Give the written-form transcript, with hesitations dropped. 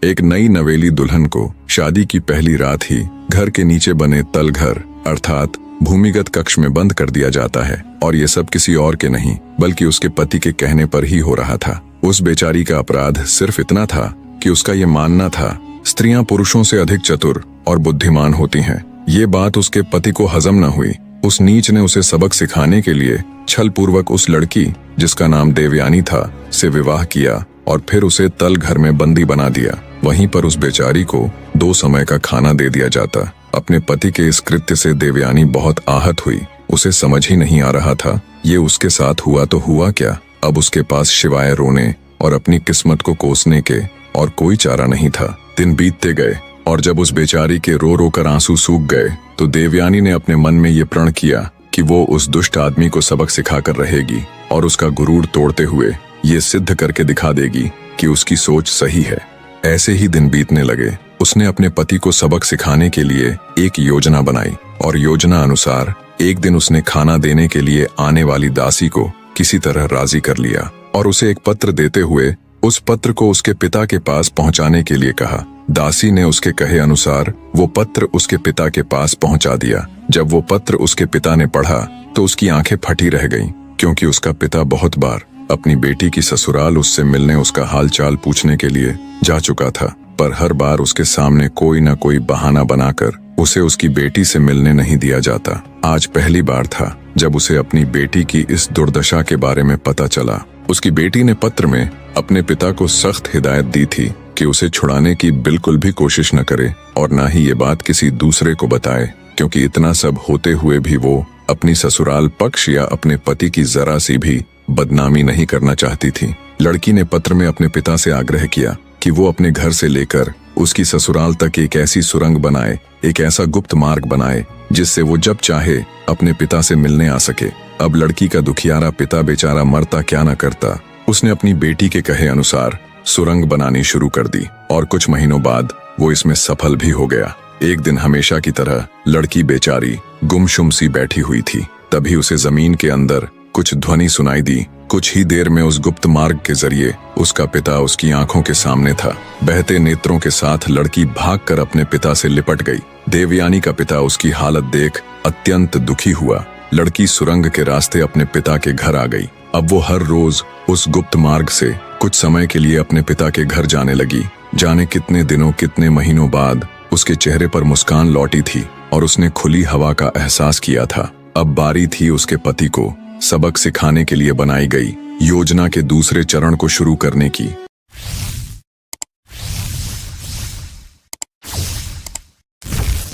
एक नई नवेली दुल्हन को शादी की पहली रात ही घर के नीचे बने तल घर अर्थात भूमिगत कक्ष में बंद कर दिया जाता है, और ये सब किसी और के नहीं बल्कि उसके पति के कहने पर ही हो रहा था। उस बेचारी का अपराध सिर्फ इतना था कि उसका ये मानना था स्त्रियां पुरुषों से अधिक चतुर और बुद्धिमान होती हैं। ये बात उसके पति को हजम न हुई। उस नीच ने उसे सबक सिखाने के लिए छल पूर्वक उस लड़की जिसका नाम देवयानी था से विवाह किया और फिर उसे तल घर में बंदी बना दिया। वहीं पर उस बेचारी को 2 समय का खाना दे दिया जाता। अपने पति के इस कृत्य से देवयानी बहुत आहत हुई। उसे समझ ही नहीं आ रहा था ये उसके साथ हुआ तो हुआ क्या। अब उसके पास सिवाय रोने और अपनी किस्मत को कोसने के और कोई चारा नहीं था। दिन बीतते गए और जब उस बेचारी के रो रो कर आंसू सूख गए तो देवयानी ने अपने मन में ये प्रण किया कि वो उस दुष्ट आदमी को सबक सिखाकर रहेगी और उसका गुरूर तोड़ते हुए ये सिद्ध करके दिखा देगी कि उसकी सोच सही है। ऐसे ही दिन बीतने लगे। उसने अपने पति को सबक सिखाने के लिए एक योजना बनाई और योजना अनुसार एक दिन उसने खाना देने के लिए आने वाली दासी को किसी तरह राजी कर लिया और उसे एक पत्र देते हुए उस पत्र को उसके पिता के पास पहुंचाने के लिए कहा। दासी ने उसके कहे अनुसार वो पत्र उसके पिता के पास पहुंचा दिया। जब वो पत्र उसके पिता ने पढ़ा तो उसकी आंखें फटी रह गईं, क्योंकि उसका पिता बहुत बार अपनी बेटी की ससुराल उससे मिलने उसका हालचाल पूछने के लिए जा चुका था, पर हर बार उसके सामने कोई न कोई बहाना बनाकर उसे उसकी बेटी से मिलने नहीं दिया जाता। आज पहली बार था जब उसे अपनी बेटी की इस दुर्दशा के बारे में पता चला। उसकी बेटी ने पत्र में अपने पिता को सख्त हिदायत दी थी कि उसे छुड़ाने की बिल्कुल भी कोशिश न करे और न ही ये बात किसी दूसरे को बताए, क्योंकि इतना सब होते हुए भी वो अपनी ससुराल पक्ष या अपने पति की जरा सी भी बदनामी नहीं करना चाहती थी। लड़की ने पत्र में अपने पिता से आग्रह किया कि वो अपने घर से लेकर उसकी ससुराल तक एक ऐसी सुरंग बनाए, एक ऐसा गुप्त मार्ग बनाए जिससे वो जब चाहे अपने पिता से मिलने आ सके। अब लड़की का दुखियारा पिता बेचारा मरता क्या न करता। उसने अपनी बेटी के कहे अनुसार सुरंग बनानी शुरू कर दी और कुछ महीनों बाद वो इसमें सफल भी हो गया। एक दिन हमेशा की तरह लड़की बेचारी गुमसुम सी बैठी हुई थी। तभी उसे जमीन के अंदर कुछ ध्वनि सुनाई दी। कुछ ही देर में उस गुप्त मार्ग के जरिए उसका पिता उसकी आंखों के सामने था। बहते नेत्रों के साथ लड़की भागकर अपने पिता से लिपट गई। देवयानी का पिता उसकी हालत देख अत्यंत दुखी हुआ। लड़की सुरंग के रास्ते अपने पिता के घर आ गई। अब वो हर रोज उस गुप्त मार्ग से कुछ समय के लिए अपने पिता के घर जाने लगी। जाने कितने दिनों कितने महीनों बाद उसके चेहरे पर मुस्कान लौटी थी और उसने खुली हवा का एहसास किया था। अब बारी थी उसके पति को सबक सिखाने के लिए बनाई गई योजना के दूसरे चरण को शुरू करने की।